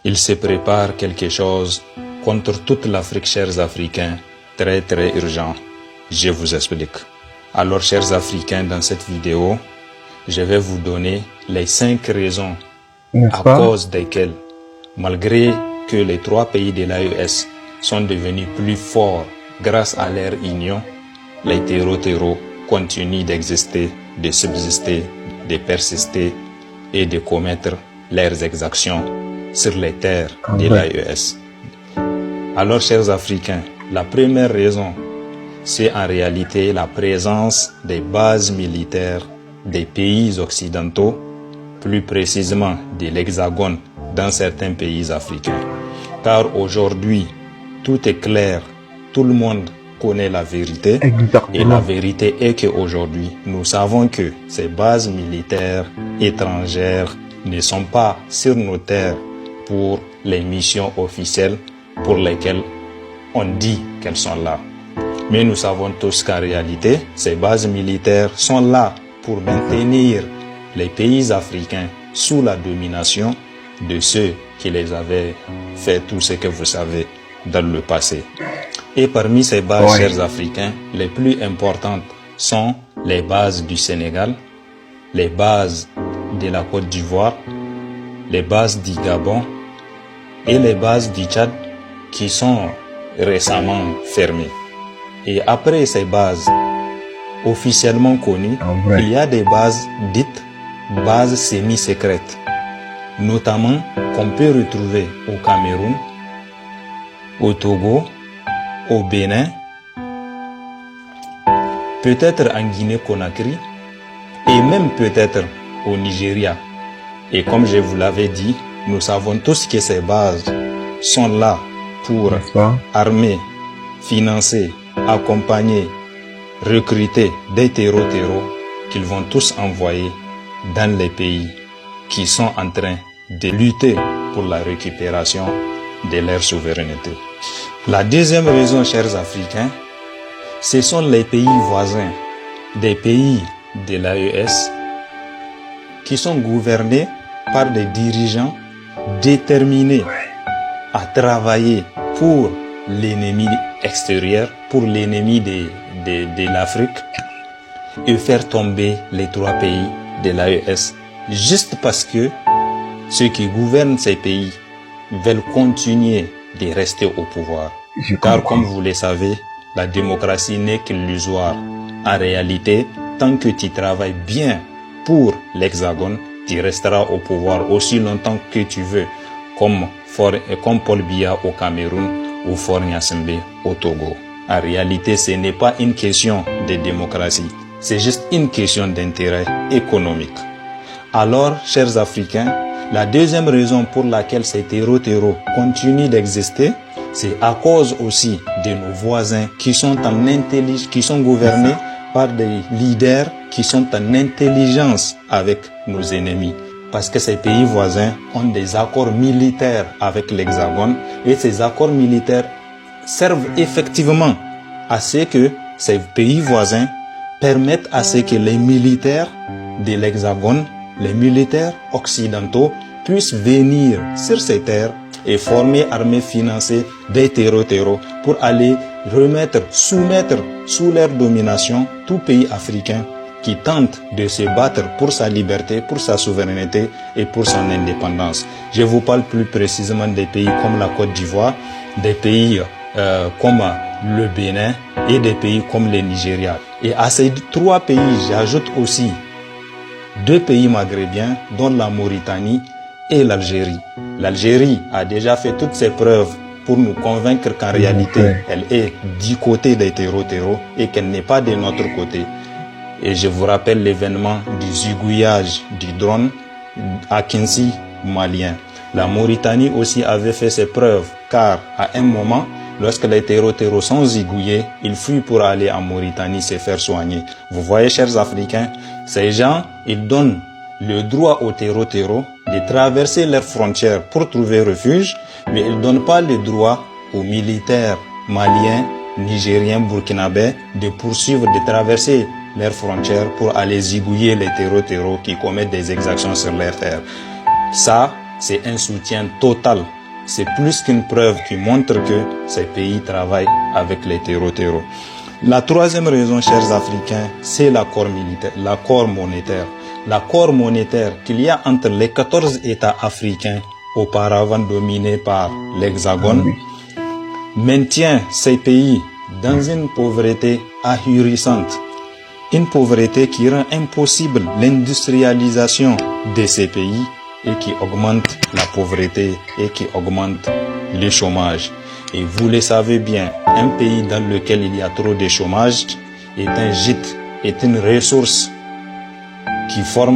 Il se prépare quelque chose contre toute l'Afrique, chers Africains, très très urgent. Je vous explique. Alors, chers Africains, dans cette vidéo, je vais vous donner les 5 raisons à cause desquelles, malgré que les 3 pays de l'AES sont devenus plus forts grâce à leur union, les terreaux continuent d'exister, de subsister, de persister et de commettre leurs exactions sur les terres de l'AES. Alors, chers Africains, la première raison, c'est en réalité la présence des bases militaires des pays occidentaux, plus précisément de l'Hexagone, dans certains pays africains. Car aujourd'hui, tout est clair, tout le monde connaît la vérité. Exactement. Et la vérité est qu'aujourd'hui, nous savons que ces bases militaires étrangères ne sont pas sur nos terres pour les missions officielles pour lesquelles on dit qu'elles sont là. Mais nous savons tous qu'en réalité, ces bases militaires sont là pour maintenir les pays africains sous la domination de ceux qui les avaient fait tout ce que vous savez dans le passé. Et parmi ces bases, chers Africains, les plus importantes sont les bases du Sénégal, les bases de la Côte d'Ivoire, les bases du Gabon et les bases du Tchad qui sont récemment fermées. Et après ces bases officiellement connues, il y a des bases dites bases semi-secrètes, notamment qu'on peut retrouver au Cameroun, au Togo, au Bénin, peut-être en Guinée-Conakry et même peut-être au Nigeria. Et comme je vous l'avais dit, nous savons tous que ces bases sont là pour armer, financer, accompagner, recruter des terreaux qu'ils vont tous envoyer dans les pays qui sont en train de lutter pour la récupération de leur souveraineté. La deuxième raison, chers Africains, ce sont les pays voisins des pays de l'AES qui sont gouvernés par des dirigeants déterminés à travailler pour l'ennemi extérieur, pour l'ennemi de l'Afrique et faire tomber les 3 pays de l'AES juste parce que ceux qui gouvernent ces pays veulent continuer de rester au pouvoir. Car comme vous le savez, la démocratie n'est qu'illusoire. En réalité, tant que tu travailles bien pour l'Hexagone, tu resteras au pouvoir aussi longtemps que tu veux, comme Paul Biya au Cameroun ou Faure Gnassingbé au Togo. En réalité, ce n'est pas une question de démocratie, c'est juste une question d'intérêt économique. Alors, chers Africains, la deuxième raison pour laquelle ces terreaux continuent d'exister, c'est à cause aussi de nos voisins qui sont gouvernés par des leaders qui sont en intelligence avec nos ennemis. Parce que ces pays voisins ont des accords militaires avec l'Hexagone et ces accords militaires servent effectivement à ce que ces pays voisins permettent à ce que les militaires de l'Hexagone, les militaires occidentaux puissent venir sur ces terres et former, armer, financer des terreaux pour aller soumettre sous leur domination tout pays africain qui tente de se battre pour sa liberté, pour sa souveraineté et pour son indépendance. Je vous parle plus précisément des pays comme la Côte d'Ivoire, des pays comme le Bénin et des pays comme le Nigeria. Et à ces 3 pays, j'ajoute aussi 2 pays maghrébiens, dont la Mauritanie et l'Algérie. L'Algérie a déjà fait toutes ses preuves pour nous convaincre qu'en réalité, elle est du côté des terreaux et qu'elle n'est pas de notre côté. Et je vous rappelle l'événement du zigouillage du drone à Kinsi, malien. La Mauritanie aussi avait fait ses preuves, car à un moment, lorsque les terreaux sont zigouillés, ils fuient pour aller en Mauritanie se faire soigner. Vous voyez, chers Africains, ces gens, ils donnent le droit aux terreaux de traverser leurs frontières pour trouver refuge, mais ils ne donnent pas le droit aux militaires maliens, nigériens, burkinabés de poursuivre, de traverser leurs frontières pour aller zigouiller les terreaux qui commettent des exactions sur leurs terres. Ça, c'est un soutien total. C'est plus qu'une preuve qui montre que ces pays travaillent avec les terreaux. La troisième raison, chers Africains, c'est l'accord militaire, l'accord monétaire. L'accord monétaire qu'il y a entre les 14 États africains auparavant dominés par l'Hexagone maintient ces pays dans une pauvreté ahurissante. Une pauvreté qui rend impossible l'industrialisation de ces pays et qui augmente la pauvreté et qui augmente le chômage. Et vous le savez bien, un pays dans lequel il y a trop de chômage est un gîte, est une ressource qui forme